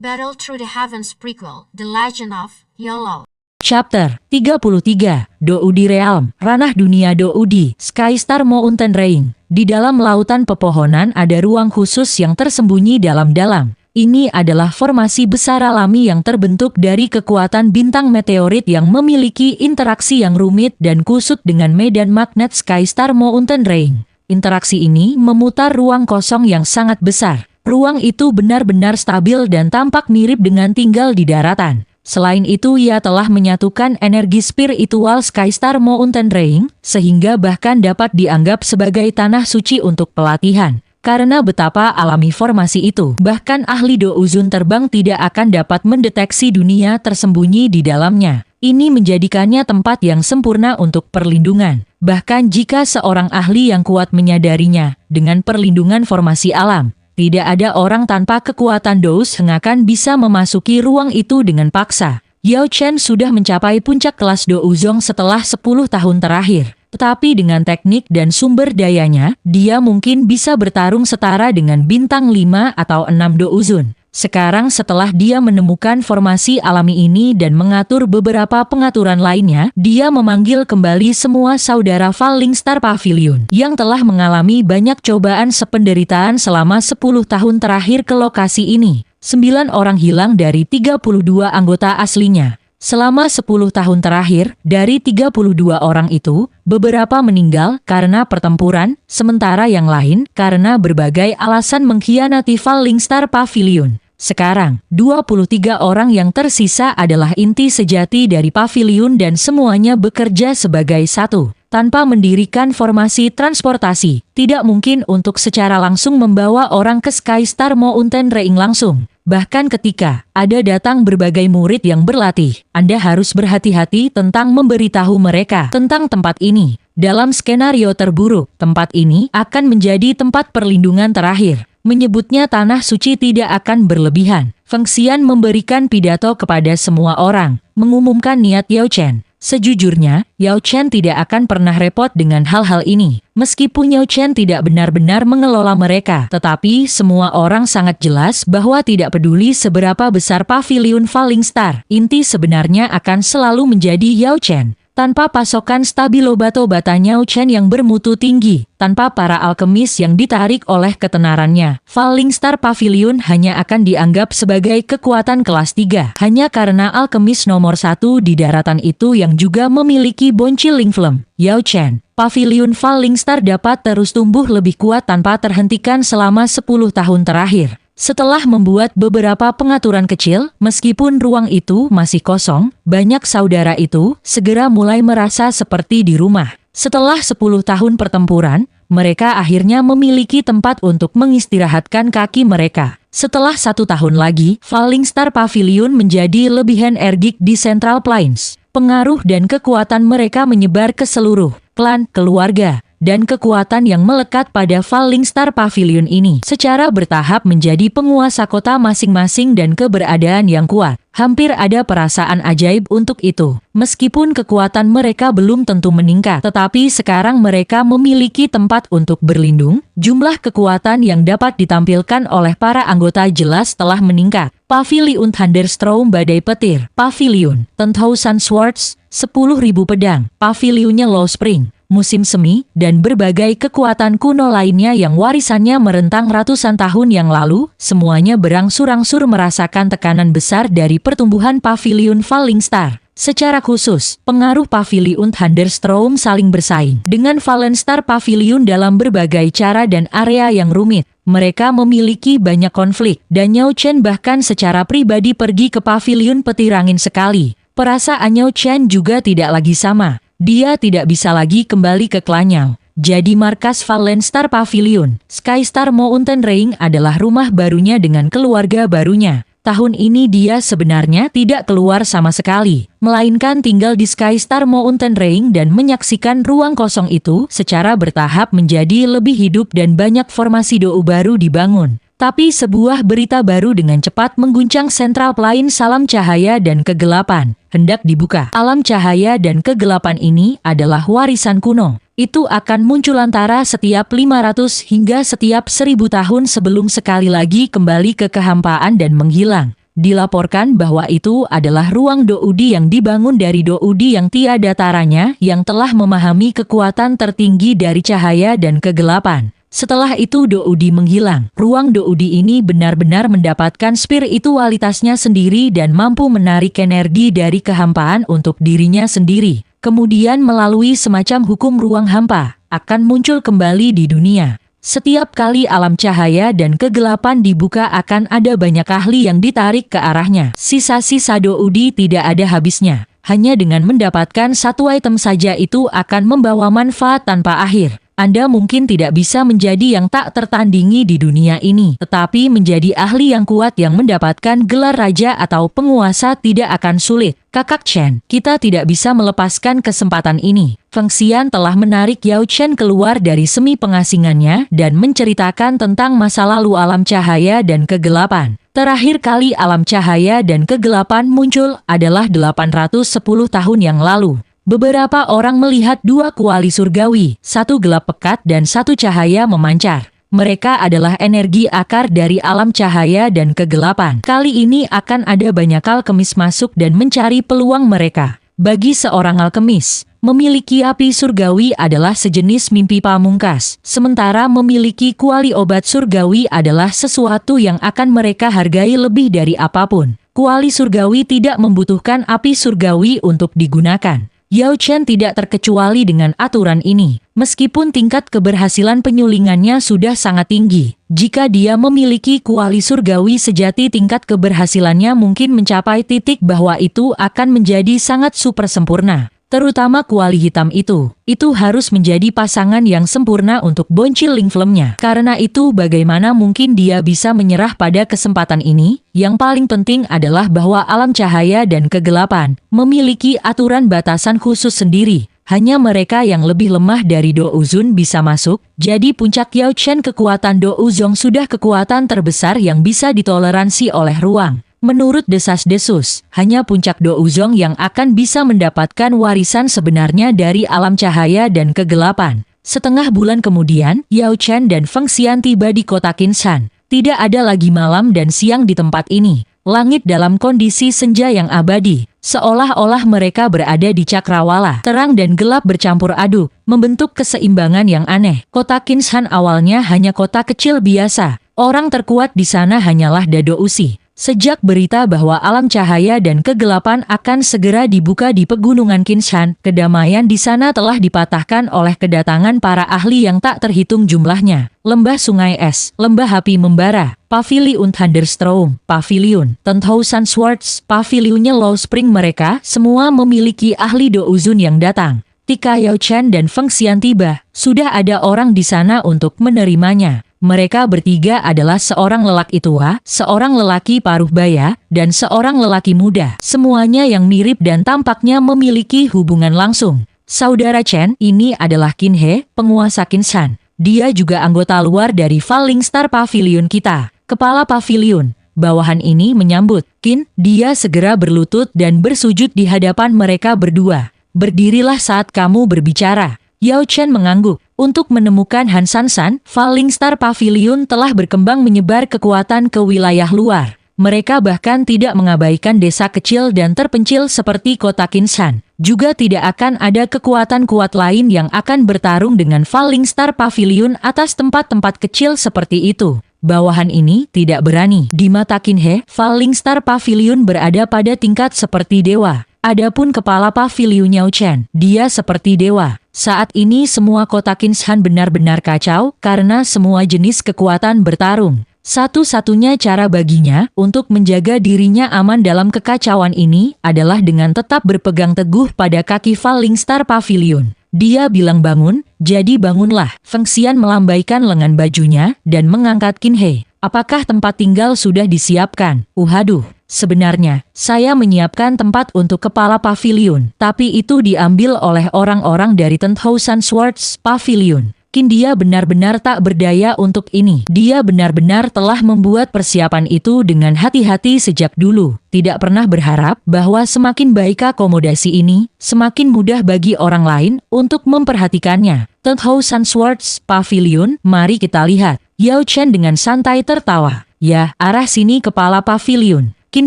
Battle Through the Heavens Prequel, The Legend of YOLO. Chapter 33, Doudi Realm, Ranah Dunia Doudi, Skystar Mountain Range. Di dalam lautan pepohonan ada ruang khusus yang tersembunyi dalam-dalam. Ini adalah formasi besar alami yang terbentuk dari kekuatan bintang meteorit yang memiliki interaksi yang rumit dan kusut dengan medan magnet Skystar Mountain Range. Interaksi ini memutar ruang kosong yang sangat besar. Ruang itu benar-benar stabil dan tampak mirip dengan tinggal di daratan. Selain itu, ia telah menyatukan energi spiritual Skystar Mountain Range, sehingga bahkan dapat dianggap sebagai tanah suci untuk pelatihan. Karena betapa alami formasi itu, bahkan ahli Douzun terbang tidak akan dapat mendeteksi dunia tersembunyi di dalamnya. Ini menjadikannya tempat yang sempurna untuk perlindungan. Bahkan jika seorang ahli yang kuat menyadarinya, dengan perlindungan formasi alam, tidak ada orang tanpa kekuatan Douz yang akan bisa memasuki ruang itu dengan paksa. Yao Chen sudah mencapai puncak kelas Douzong setelah 10 tahun terakhir. Tetapi dengan teknik dan sumber dayanya, dia mungkin bisa bertarung setara dengan bintang 5 atau 6 Douzun. Sekarang setelah dia menemukan formasi alami ini dan mengatur beberapa pengaturan lainnya, dia memanggil kembali semua saudara Falling Star Pavilion yang telah mengalami banyak cobaan sependeritaan selama 10 tahun terakhir ke lokasi ini. 9 orang hilang dari 32 anggota aslinya. Selama 10 tahun terakhir, dari 32 orang itu, beberapa meninggal karena pertempuran, sementara yang lain karena berbagai alasan mengkhianati Falling Star Pavilion. Sekarang, 23 orang yang tersisa adalah inti sejati dari pavilion dan semuanya bekerja sebagai satu. Tanpa mendirikan formasi transportasi, tidak mungkin untuk secara langsung membawa orang ke Skystar Mountain Range langsung. Bahkan ketika ada datang berbagai murid yang berlatih, Anda harus berhati-hati tentang memberitahu mereka tentang tempat ini. Dalam skenario terburuk, tempat ini akan menjadi tempat perlindungan terakhir. Menyebutnya tanah suci tidak akan berlebihan. Feng Xian memberikan pidato kepada semua orang, mengumumkan niat Yao Chen. Sejujurnya, Yao Chen tidak akan pernah repot dengan hal-hal ini. Meskipun Yao Chen tidak benar-benar mengelola mereka, tetapi semua orang sangat jelas bahwa tidak peduli seberapa besar pavilion Falling Star, inti sebenarnya akan selalu menjadi Yao Chen. Tanpa pasokan stabil obat-obatan Yao Chen yang bermutu tinggi, tanpa para alkemis yang ditarik oleh ketenarannya, Falling Star Pavilion hanya akan dianggap sebagai kekuatan kelas 3. Hanya karena alkemis nomor 1 di daratan itu yang juga memiliki boncil Lingflem, Yao Chen. Pavilion Falling Star dapat terus tumbuh lebih kuat tanpa terhentikan selama 10 tahun terakhir. Setelah membuat beberapa pengaturan kecil, meskipun ruang itu masih kosong, banyak saudara itu segera mulai merasa seperti di rumah. Setelah 10 tahun pertempuran, mereka akhirnya memiliki tempat untuk mengistirahatkan kaki mereka. Setelah 1 tahun lagi, Falling Star Pavilion menjadi lebih energik di Central Plains. Pengaruh dan kekuatan mereka menyebar ke seluruh klan, keluarga, dan kekuatan yang melekat pada Falling Star Pavilion ini secara bertahap menjadi penguasa kota masing-masing dan keberadaan yang kuat. Hampir ada perasaan ajaib untuk itu. Meskipun kekuatan mereka belum tentu meningkat, tetapi sekarang mereka memiliki tempat untuk berlindung. Jumlah kekuatan yang dapat ditampilkan oleh para anggota jelas telah meningkat. Pavilion Thunderstorm Badai Petir, Pavilion 10,000 Swords, 10.000 pedang, Pavilionnya Low Spring, musim semi, dan berbagai kekuatan kuno lainnya yang warisannya merentang ratusan tahun yang lalu, semuanya berangsur-angsur merasakan tekanan besar dari pertumbuhan Pavilion Falling Star. Secara khusus, pengaruh Pavilion Thunderstorm saling bersaing dengan Fallen Star Pavilion dalam berbagai cara dan area yang rumit. Mereka memiliki banyak konflik, dan Yao Chen bahkan secara pribadi pergi ke Pavilion Petir Angin sekali. Perasaan Yao Chen juga tidak lagi sama. Dia tidak bisa lagi kembali ke klannya. Jadi markas Fallen Star Pavilion, Skystar Mountain Range adalah rumah barunya dengan keluarga barunya. Tahun ini dia sebenarnya tidak keluar sama sekali, melainkan tinggal di Skystar Mountain Range dan menyaksikan ruang kosong itu secara bertahap menjadi lebih hidup dan banyak formasi Dou baru dibangun. Tapi sebuah berita baru dengan cepat mengguncang Central Plains. Alam cahaya dan kegelapan hendak dibuka. Alam cahaya dan kegelapan ini adalah warisan kuno. Itu akan muncul antara setiap 500 hingga setiap 1000 tahun sebelum sekali lagi kembali ke kehampaan dan menghilang. Dilaporkan bahwa itu adalah ruang Doudi yang dibangun dari Doudi yang tiada taranya yang telah memahami kekuatan tertinggi dari cahaya dan kegelapan. Setelah itu Doudi menghilang. Ruang Doudi ini benar-benar mendapatkan spiritualitasnya sendiri dan mampu menarik energi dari kehampaan untuk dirinya sendiri. Kemudian melalui semacam hukum ruang hampa, akan muncul kembali di dunia. Setiap kali alam cahaya dan kegelapan dibuka akan ada banyak ahli yang ditarik ke arahnya. Sisa-sisa Doudi tidak ada habisnya. Hanya dengan mendapatkan satu item saja itu akan membawa manfaat tanpa akhir. Anda mungkin tidak bisa menjadi yang tak tertandingi di dunia ini, tetapi menjadi ahli yang kuat yang mendapatkan gelar raja atau penguasa tidak akan sulit. Kakak Chen, kita tidak bisa melepaskan kesempatan ini. Feng Xian telah menarik Yao Chen keluar dari semi pengasingannya dan menceritakan tentang masa lalu alam cahaya dan kegelapan. Terakhir kali alam cahaya dan kegelapan muncul adalah 810 tahun yang lalu. Beberapa orang melihat dua kuali surgawi, satu gelap pekat dan satu cahaya memancar. Mereka adalah energi akar dari alam cahaya dan kegelapan. Kali ini akan ada banyak alkemis masuk dan mencari peluang mereka. Bagi seorang alkemis, memiliki api surgawi adalah sejenis mimpi pamungkas. Sementara memiliki kuali obat surgawi adalah sesuatu yang akan mereka hargai lebih dari apapun. Kuali surgawi tidak membutuhkan api surgawi untuk digunakan. Yao Chen tidak terkecuali dengan aturan ini, meskipun tingkat keberhasilan penyulingannya sudah sangat tinggi. Jika dia memiliki kuali surgawi sejati, tingkat keberhasilannya mungkin mencapai titik bahwa itu akan menjadi sangat super sempurna. Terutama kuali hitam itu harus menjadi pasangan yang sempurna untuk Boncil Ling Flamnya. Karena itu bagaimana mungkin dia bisa menyerah pada kesempatan ini? Yang paling penting adalah bahwa alam cahaya dan kegelapan memiliki aturan batasan khusus sendiri. Hanya mereka yang lebih lemah dari Do Uzun bisa masuk, jadi puncak Yao Chen kekuatan Do Uzong sudah kekuatan terbesar yang bisa ditoleransi oleh ruang. Menurut desas-desus, hanya puncak Do Uzong yang akan bisa mendapatkan warisan sebenarnya dari alam cahaya dan kegelapan. Setengah bulan kemudian, Yao Chen dan Feng Xian tiba di kota Qinshan. Tidak ada lagi malam dan siang di tempat ini. Langit dalam kondisi senja yang abadi, seolah-olah mereka berada di cakrawala. Terang dan gelap bercampur aduk, membentuk keseimbangan yang aneh. Kota Qinshan awalnya hanya kota kecil biasa. Orang terkuat di sana hanyalah Dado Usi. Sejak berita bahwa alam cahaya dan kegelapan akan segera dibuka di pegunungan Qinshan, kedamaian di sana telah dipatahkan oleh kedatangan para ahli yang tak terhitung jumlahnya. Lembah Sungai Es, Lembah Api Membara, Pavilion Thunderstorm, Pavilion Tenthousan Swords, Pavilionnya Low Spring, mereka semua memiliki ahli Do Uzun yang datang. Ketika Yao Chen dan Feng Xian tiba, sudah ada orang di sana untuk menerimanya. Mereka bertiga adalah seorang lelaki tua, seorang lelaki paruh baya, dan seorang lelaki muda. Semuanya yang mirip dan tampaknya memiliki hubungan langsung. Saudara Chen, ini adalah Qin He, penguasa Qinshan. Dia juga anggota luar dari Falling Star Pavilion kita. Kepala pavilion bawahan ini menyambut Qin. Dia segera berlutut dan bersujud di hadapan mereka berdua. Berdirilah saat kamu berbicara. Yao Chen mengangguk. Untuk menemukan Han Sansan, Falling Star Pavilion telah berkembang menyebar kekuatan ke wilayah luar. Mereka bahkan tidak mengabaikan desa kecil dan terpencil seperti kota Qinshan. Juga tidak akan ada kekuatan kuat lain yang akan bertarung dengan Falling Star Pavilion atas tempat-tempat kecil seperti itu. Bawahan ini tidak berani. Di mata Qin He, Falling Star Pavilion berada pada tingkat seperti dewa. Adapun kepala pavilion Yao Chen, dia seperti dewa. Saat ini semua kota Qinshan benar-benar kacau karena semua jenis kekuatan bertarung. Satu-satunya cara baginya untuk menjaga dirinya aman dalam kekacauan ini adalah dengan tetap berpegang teguh pada kaki Falling Star Pavilion. Dia bilang bangun, jadi bangunlah. Feng Xian melambaikan lengan bajunya dan mengangkat Qin He. Apakah tempat tinggal sudah disiapkan? Aduh. Sebenarnya, saya menyiapkan tempat untuk kepala pavilion, tapi itu diambil oleh orang-orang dari Tenthousan Swords Pavilion. Qin, dia benar-benar tak berdaya untuk ini. Dia benar-benar telah membuat persiapan itu dengan hati-hati sejak dulu. Tidak pernah berharap bahwa semakin baik akomodasi ini, semakin mudah bagi orang lain untuk memperhatikannya. Tenthousan Swords Pavilion, mari kita lihat. Yao Chen dengan santai tertawa. Ya, arah sini kepala pavilion. Qin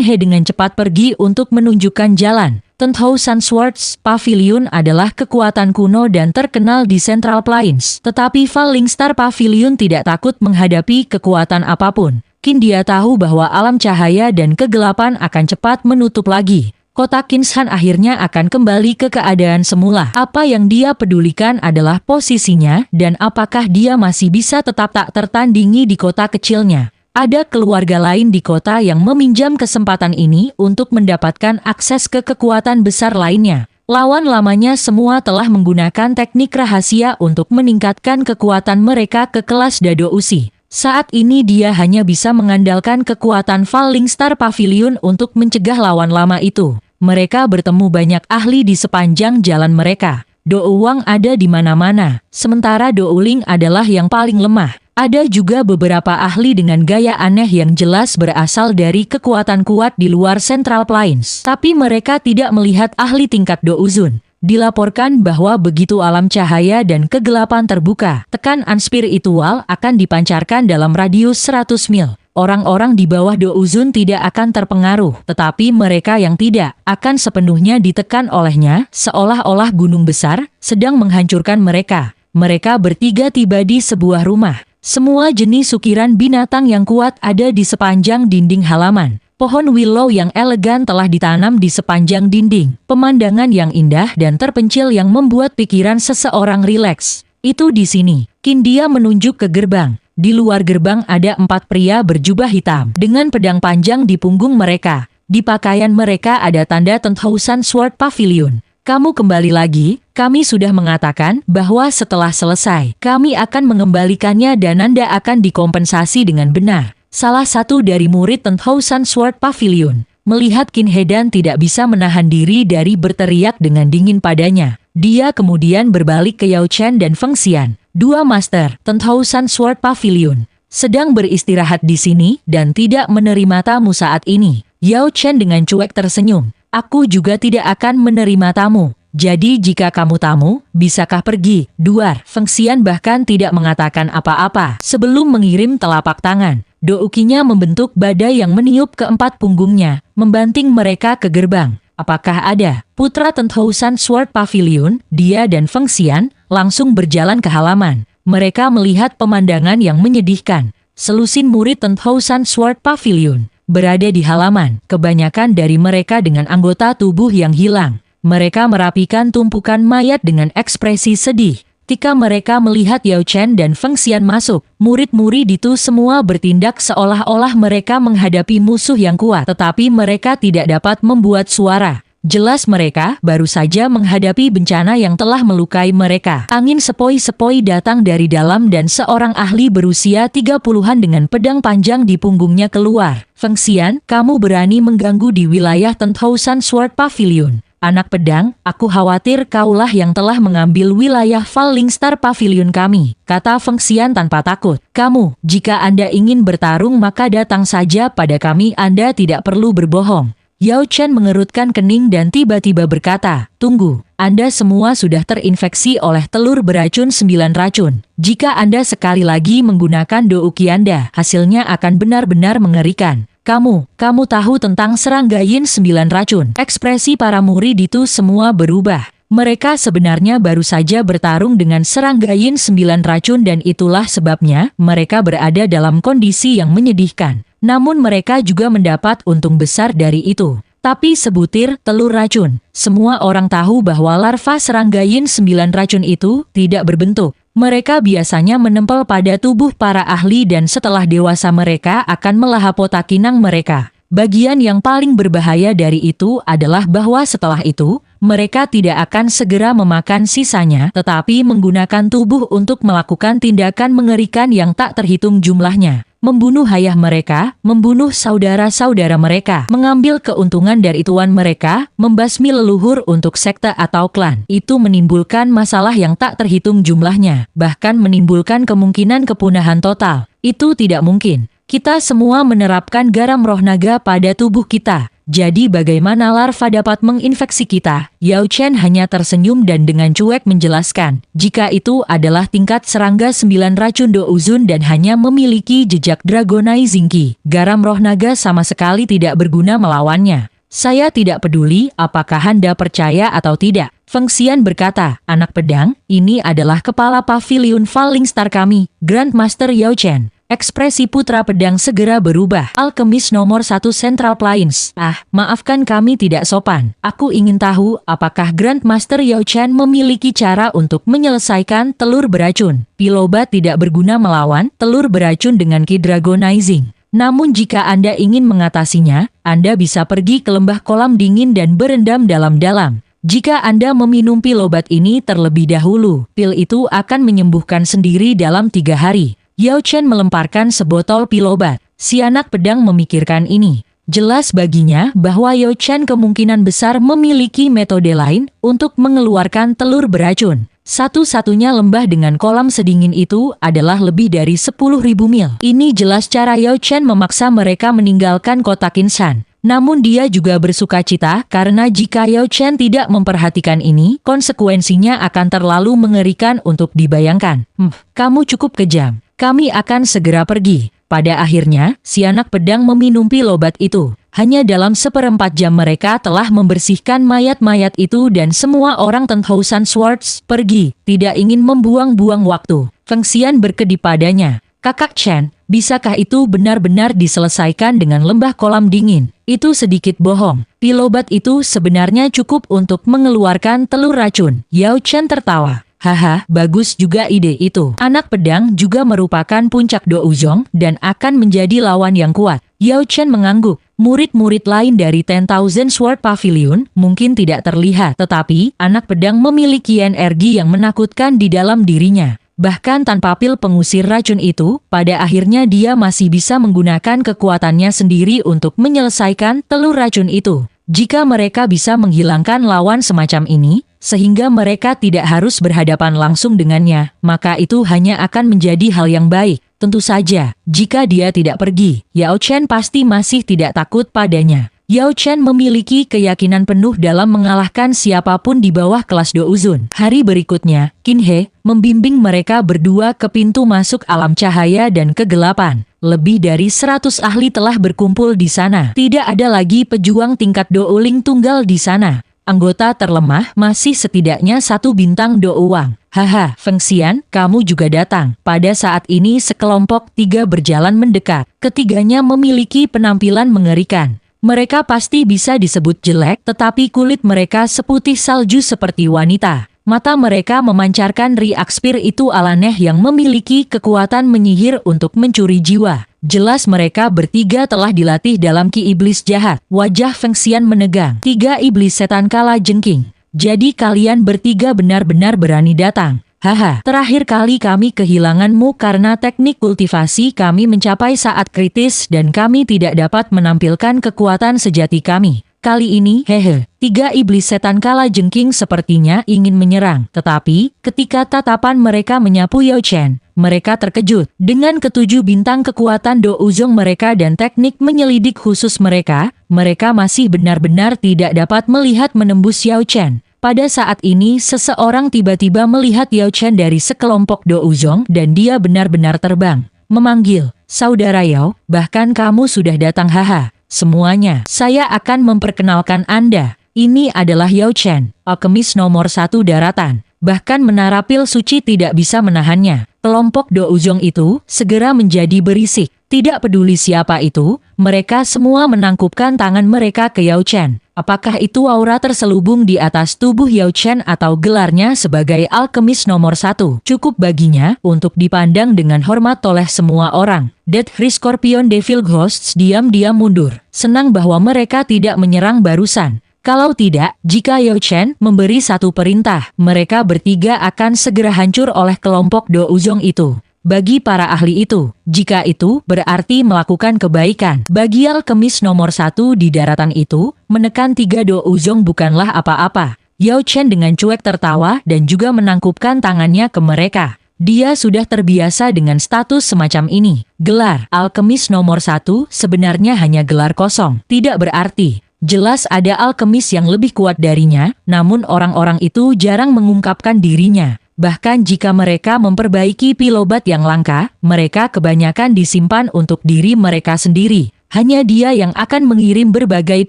He dengan cepat pergi untuk menunjukkan jalan. 10,000 Swords Pavilion adalah kekuatan kuno dan terkenal di Central Plains. Tetapi Falling Star Pavilion tidak takut menghadapi kekuatan apapun. Qin dia tahu bahwa alam cahaya dan kegelapan akan cepat menutup lagi. Kota Kinshan akhirnya akan kembali ke keadaan semula. Apa yang dia pedulikan adalah posisinya dan apakah dia masih bisa tetap tak tertandingi di kota kecilnya. Ada keluarga lain di kota yang meminjam kesempatan ini untuk mendapatkan akses ke kekuatan besar lainnya. Lawan lamanya semua telah menggunakan teknik rahasia untuk meningkatkan kekuatan mereka ke kelas Dado Usi. Saat ini dia hanya bisa mengandalkan kekuatan Falling Star Pavilion untuk mencegah lawan lama itu. Mereka bertemu banyak ahli di sepanjang jalan mereka. Do Wang ada di mana-mana, sementara Do Ling adalah yang paling lemah. Ada juga beberapa ahli dengan gaya aneh yang jelas berasal dari kekuatan kuat di luar Central Plains. Tapi mereka tidak melihat ahli tingkat Do Uzun. Dilaporkan bahwa begitu alam cahaya dan kegelapan terbuka, tekanan spiritual akan dipancarkan dalam radius 100 mil. Orang-orang di bawah Do Uzun tidak akan terpengaruh, tetapi mereka yang tidak akan sepenuhnya ditekan olehnya, seolah-olah gunung besar sedang menghancurkan mereka. Mereka bertiga tiba di sebuah rumah. Semua jenis ukiran binatang yang kuat ada di sepanjang dinding halaman. Pohon willow yang elegan telah ditanam di sepanjang dinding. Pemandangan yang indah dan terpencil yang membuat pikiran seseorang rileks. Itu di sini. Qin dia menunjuk ke gerbang. Di luar gerbang ada 4 pria berjubah hitam dengan pedang panjang di punggung mereka. Di pakaian mereka ada tanda 10,000 Sword Pavilion. Kamu kembali lagi, kami sudah mengatakan bahwa setelah selesai, kami akan mengembalikannya dan Anda akan dikompensasi dengan benar. Salah satu dari murid 10,000 Sword Pavilion, melihat Qin He dan tidak bisa menahan diri dari berteriak dengan dingin padanya. Dia kemudian berbalik ke Yao Chen dan Feng Xian, 2 master 10,000 Sword Pavilion, sedang beristirahat di sini dan tidak menerima tamu saat ini. Yao Chen dengan cuek tersenyum. Aku juga tidak akan menerima tamu. Jadi jika kamu tamu, bisakah pergi? Duar. Feng Xian bahkan tidak mengatakan apa-apa sebelum mengirim telapak tangan. Doukinya membentuk badai yang meniup ke 4 punggungnya, membanting mereka ke gerbang. Apakah ada? Putra 10,000 Sword Pavilion, dia dan Feng Xian, langsung berjalan ke halaman. Mereka melihat pemandangan yang menyedihkan. Selusin murid 10,000 Sword Pavilion berada di halaman, kebanyakan dari mereka dengan anggota tubuh yang hilang. Mereka merapikan tumpukan mayat dengan ekspresi sedih. Ketika mereka melihat Yao Chen dan Feng Xian masuk, murid-murid itu semua bertindak seolah-olah mereka menghadapi musuh yang kuat, tetapi mereka tidak dapat membuat suara. Jelas mereka baru saja menghadapi bencana yang telah melukai mereka. Angin sepoi-sepoi datang dari dalam dan seorang ahli berusia 30-an dengan pedang panjang di punggungnya keluar. Feng Xian, kamu berani mengganggu di wilayah 10,000 Sword Pavilion. Anak pedang, aku khawatir kaulah yang telah mengambil wilayah Falling Star Pavilion kami, kata Feng Xian tanpa takut. Kamu, jika Anda ingin bertarung maka datang saja pada kami, Anda tidak perlu berbohong. Yao Chen mengerutkan kening dan tiba-tiba berkata, tunggu, Anda semua sudah terinfeksi oleh telur beracun 9 racun. Jika Anda sekali lagi menggunakan douki Anda, hasilnya akan benar-benar mengerikan. Kamu tahu tentang serangga yin 9 racun. Ekspresi para murid itu semua berubah. Mereka sebenarnya baru saja bertarung dengan serangga yin 9 racun dan itulah sebabnya mereka berada dalam kondisi yang menyedihkan. Namun mereka juga mendapat untung besar dari itu. Tapi sebutir telur racun. Semua orang tahu bahwa larva serangga yin 9 racun itu tidak berbentuk. Mereka biasanya menempel pada tubuh para ahli dan setelah dewasa mereka akan melahap otak inang mereka. Bagian yang paling berbahaya dari itu adalah bahwa setelah itu, mereka tidak akan segera memakan sisanya tetapi menggunakan tubuh untuk melakukan tindakan mengerikan yang tak terhitung jumlahnya. Membunuh ayah mereka, membunuh saudara-saudara mereka, mengambil keuntungan dari tuan mereka, membasmi leluhur untuk sekte atau klan. Itu menimbulkan masalah yang tak terhitung jumlahnya, bahkan menimbulkan kemungkinan kepunahan total. Itu tidak mungkin. Kita semua menerapkan garam roh naga pada tubuh kita. Jadi bagaimana larva dapat menginfeksi kita? Yao Chen hanya tersenyum dan dengan cuek menjelaskan, jika itu adalah tingkat serangga 9 racun Douzun dan hanya memiliki jejak Dragonizing Ki, garam roh naga sama sekali tidak berguna melawannya. Saya tidak peduli apakah Anda percaya atau tidak. Feng Xian berkata, anak pedang, ini adalah kepala pavilion Falling Star kami, Grandmaster Yao Chen. Ekspresi putra pedang segera berubah. Alkemis nomor 1 Central Plains. Maafkan kami tidak sopan. Aku ingin tahu apakah Grandmaster Yao Chen memiliki cara untuk menyelesaikan telur beracun. Pilobat tidak berguna melawan telur beracun dengan Ki Dragonizing. Namun jika Anda ingin mengatasinya, Anda bisa pergi ke lembah kolam dingin dan berendam dalam-dalam. Jika Anda meminum pil obat ini terlebih dahulu, pil itu akan menyembuhkan sendiri dalam 3 hari. Yao Chen melemparkan sebotol pil obat. Si anak pedang memikirkan ini. Jelas baginya bahwa Yao Chen kemungkinan besar memiliki metode lain untuk mengeluarkan telur beracun. Satu-satunya lembah dengan kolam sedingin itu adalah lebih dari 10.000 mil. Ini jelas cara Yao Chen memaksa mereka meninggalkan kota Qinshan. Namun dia juga bersuka cita karena jika Yao Chen tidak memperhatikan ini, konsekuensinya akan terlalu mengerikan untuk dibayangkan. Kamu cukup kejam. Kami akan segera pergi. Pada akhirnya, si anak pedang meminum pil obat itu. Hanya dalam 1/4 jam mereka telah membersihkan mayat-mayat itu dan semua orang Ten Thousand Swords pergi, tidak ingin membuang-buang waktu. Feng Xian berkedip padanya. Kakak Chen, bisakah itu benar-benar diselesaikan dengan lembah kolam dingin? Itu sedikit bohong. Pil obat itu sebenarnya cukup untuk mengeluarkan telur racun. Yao Chen tertawa. Haha, bagus juga ide itu. Anak pedang juga merupakan puncak Douzong dan akan menjadi lawan yang kuat. Yao Chen mengangguk. Murid-murid lain dari 10,000 Sword Pavilion mungkin tidak terlihat, tetapi anak pedang memiliki energi yang menakutkan di dalam dirinya. Bahkan tanpa pil pengusir racun itu, pada akhirnya dia masih bisa menggunakan kekuatannya sendiri untuk menyelesaikan telur racun itu. Jika mereka bisa menghilangkan lawan semacam ini, sehingga mereka tidak harus berhadapan langsung dengannya, maka itu hanya akan menjadi hal yang baik. Tentu saja, jika dia tidak pergi, Yao Chen pasti masih tidak takut padanya. Yao Chen memiliki keyakinan penuh dalam mengalahkan siapapun di bawah kelas Douzun. Hari berikutnya, Qin He membimbing mereka berdua ke pintu masuk alam cahaya dan kegelapan. Lebih dari 100 ahli telah berkumpul di sana. Tidak ada lagi pejuang tingkat Douling tunggal di sana. Anggota terlemah masih setidaknya 1 bintang Douwang. Haha, Feng Xian, kamu juga datang. Pada saat ini sekelompok 3 berjalan mendekat. Ketiganya memiliki penampilan mengerikan. Mereka pasti bisa disebut jelek, tetapi kulit mereka seputih salju seperti wanita. Mata mereka memancarkan reakspir itu alaneh yang memiliki kekuatan menyihir untuk mencuri jiwa. Jelas mereka bertiga telah dilatih dalam ki iblis jahat. Wajah Feng Xian menegang. 3 iblis setan kala jengking. Jadi kalian bertiga benar-benar berani datang. Haha, terakhir kali kami kehilanganmu karena teknik kultivasi kami mencapai saat kritis dan kami tidak dapat menampilkan kekuatan sejati kami. Kali ini, 3 iblis setan kala jengking sepertinya ingin menyerang. Tetapi, ketika tatapan mereka menyapu Yao Chen, mereka terkejut. Dengan ke-7 bintang kekuatan Douzong mereka dan teknik menyelidik khusus mereka, mereka masih benar-benar tidak dapat melihat menembus Yao Chen. Pada saat ini seseorang tiba-tiba melihat Yao Chen dari sekelompok Douzong dan dia benar-benar terbang. Memanggil, saudara Yao, bahkan kamu sudah datang haha. Semuanya, saya akan memperkenalkan Anda. Ini adalah Yao Chen, alkemis nomor 1 daratan. Bahkan menara pil suci tidak bisa menahannya. Kelompok Douzong itu segera menjadi berisik. Tidak peduli siapa itu, mereka semua menangkupkan tangan mereka ke Yao Chen. Apakah itu aura terselubung di atas tubuh Yao Chen atau gelarnya sebagai alkemis nomor 1? Cukup baginya untuk dipandang dengan hormat oleh semua orang. Dead Three Scorpion Devil Ghosts diam-diam mundur. Senang bahwa mereka tidak menyerang barusan. Kalau tidak, jika Yao Chen memberi satu perintah, mereka bertiga akan segera hancur oleh kelompok Douzong itu. Bagi para ahli itu, jika itu berarti melakukan kebaikan. Bagi alkemis nomor 1 di daratan itu, menekan 3 Douzong bukanlah apa-apa. Yao Chen dengan cuek tertawa dan juga menangkupkan tangannya ke mereka. Dia sudah terbiasa dengan status semacam ini. Gelar alkemis nomor 1 sebenarnya hanya gelar kosong, tidak berarti. Jelas ada alkemis yang lebih kuat darinya, namun orang-orang itu jarang mengungkapkan dirinya. Bahkan jika mereka memperbaiki pil obat yang langka, mereka kebanyakan disimpan untuk diri mereka sendiri. Hanya dia yang akan mengirim berbagai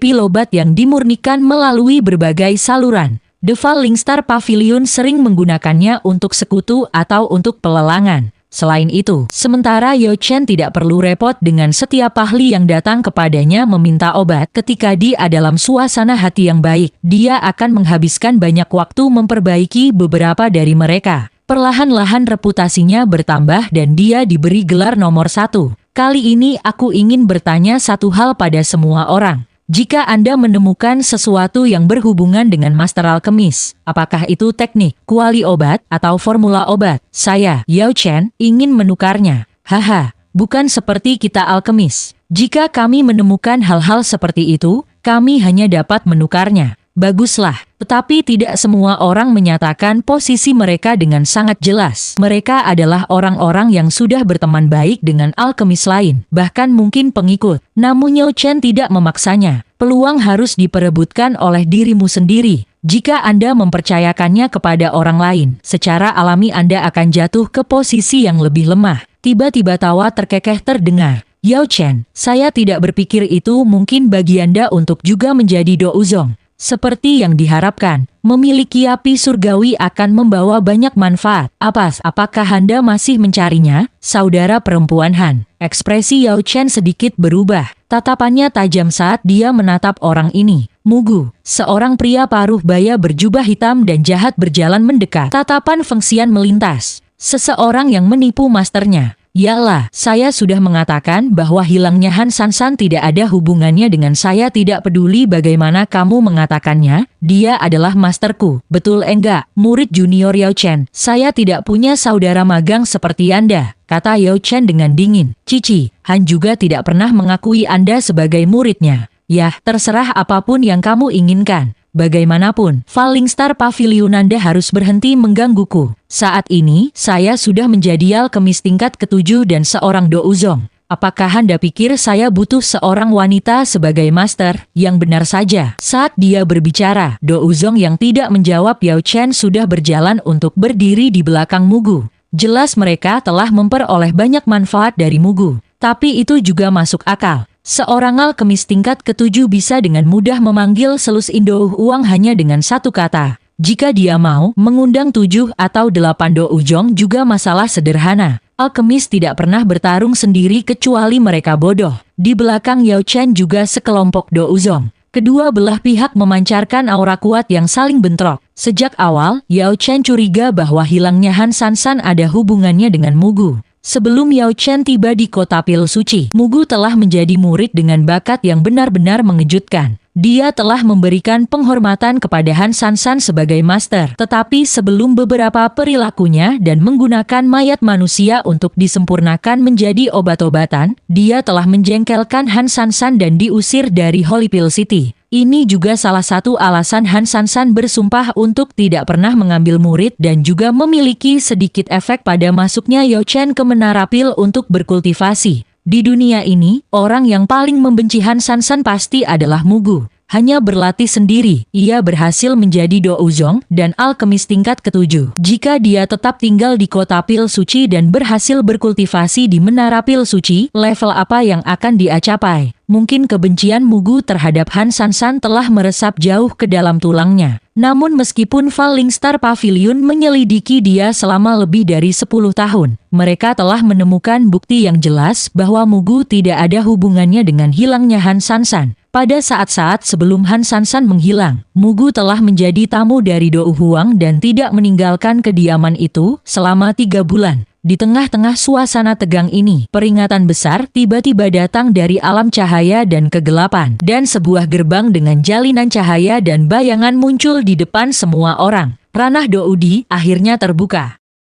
pil obat yang dimurnikan melalui berbagai saluran. The Falling Star Pavilion sering menggunakannya untuk sekutu atau untuk pelelangan. Selain itu, sementara Yao Chen tidak perlu repot dengan setiap ahli yang datang kepadanya meminta obat ketika dia dalam suasana hati yang baik, dia akan menghabiskan banyak waktu memperbaiki beberapa dari mereka. Perlahan-lahan reputasinya bertambah dan dia diberi gelar nomor 1. Kali ini aku ingin bertanya satu hal pada semua orang. Jika Anda menemukan sesuatu yang berhubungan dengan Master Alkemis, apakah itu teknik, kuali obat, atau formula obat, saya, Yao Chen, ingin menukarnya. Haha, bukan seperti kita alkemis. Jika kami menemukan hal-hal seperti itu, kami hanya dapat menukarnya. Baguslah, tetapi tidak semua orang menyatakan posisi mereka dengan sangat jelas. Mereka adalah orang-orang yang sudah berteman baik dengan alkemis lain, bahkan mungkin pengikut. Namun Yao Chen tidak memaksanya. Peluang harus diperebutkan oleh dirimu sendiri. Jika Anda mempercayakannya kepada orang lain, secara alami Anda akan jatuh ke posisi yang lebih lemah. Tiba-tiba tawa terkekeh terdengar. Yao Chen, saya tidak berpikir itu mungkin bagi Anda untuk juga menjadi douzong. Seperti yang diharapkan, memiliki api surgawi akan membawa banyak manfaat. Apakah Anda masih mencarinya, saudara perempuan Han? Ekspresi Yao Chen sedikit berubah. Tatapannya tajam saat dia menatap orang ini. Mugu, seorang pria paruh baya berjubah hitam dan jahat berjalan mendekat. Tatapan Feng Xian melintas. Seseorang yang menipu masternya. Yalah, saya sudah mengatakan bahwa hilangnya Han Sansan tidak ada hubungannya dengan saya. Tidak peduli bagaimana kamu mengatakannya, dia adalah masterku. Betul enggak, murid junior Yao Chen? Saya tidak punya saudara magang seperti Anda, kata Yao Chen dengan dingin. Cici, Han juga tidak pernah mengakui Anda sebagai muridnya. Yah, terserah apapun yang kamu inginkan. Bagaimanapun, Falling Star Pavilion Anda harus berhenti menggangguku. Saat ini, saya sudah menjadi alkemis tingkat ke-7 dan seorang douzong. Apakah Anda pikir saya butuh seorang wanita sebagai master? Yang benar saja. Saat dia berbicara, douzong yang tidak menjawab Yao Chen sudah berjalan untuk berdiri di belakang Mugu. Jelas mereka telah memperoleh banyak manfaat dari Mugu. Tapi itu juga masuk akal. Seorang alkemis tingkat ke-7 bisa dengan mudah memanggil selus Indo uang hanya dengan satu kata. Jika dia mau, mengundang 7 atau 8 douzong juga masalah sederhana. Alkemis tidak pernah bertarung sendiri kecuali mereka bodoh. Di belakang Yao Chen juga sekelompok douzong. Kedua belah pihak memancarkan aura kuat yang saling bentrok. Sejak awal, Yao Chen curiga bahwa hilangnya Han Sansan ada hubungannya dengan Mugu. Sebelum Yao Chen tiba di kota pil suci, Mugu telah menjadi murid dengan bakat yang benar-benar mengejutkan. Dia telah memberikan penghormatan kepada Han Sansan sebagai master, tetapi sebelum beberapa perilakunya dan menggunakan mayat manusia untuk disempurnakan menjadi obat-obatan, dia telah menjengkelkan Han Sansan dan diusir dari Holy Pill City. Ini juga salah satu alasan Han Sansan bersumpah untuk tidak pernah mengambil murid dan juga memiliki sedikit efek pada masuknya Yao Chen ke menara pil untuk berkultivasi. Di dunia ini, orang yang paling membenci Han Sansan pasti adalah Mugu. Hanya berlatih sendiri, ia berhasil menjadi douzong dan alkemis tingkat ke-7. Jika dia tetap tinggal di kota pil suci dan berhasil berkultivasi di menara pil suci, level apa yang akan dia capai? Mungkin kebencian Mugu terhadap Han Sansan telah meresap jauh ke dalam tulangnya. Namun meskipun Falling Star Pavilion menyelidiki dia selama lebih dari 10 tahun, mereka telah menemukan bukti yang jelas bahwa Mugu tidak ada hubungannya dengan hilangnya Han Sansan. Pada saat-saat sebelum Han Sansan menghilang, Mugu telah menjadi tamu dari Dou Huang dan tidak meninggalkan kediaman itu selama 3 bulan. Di tengah-tengah suasana tegang ini, peringatan besar tiba-tiba datang dari alam cahaya dan kegelapan, dan sebuah gerbang dengan jalinan cahaya dan bayangan muncul di depan semua orang. Ranah Doudi akhirnya terbuka.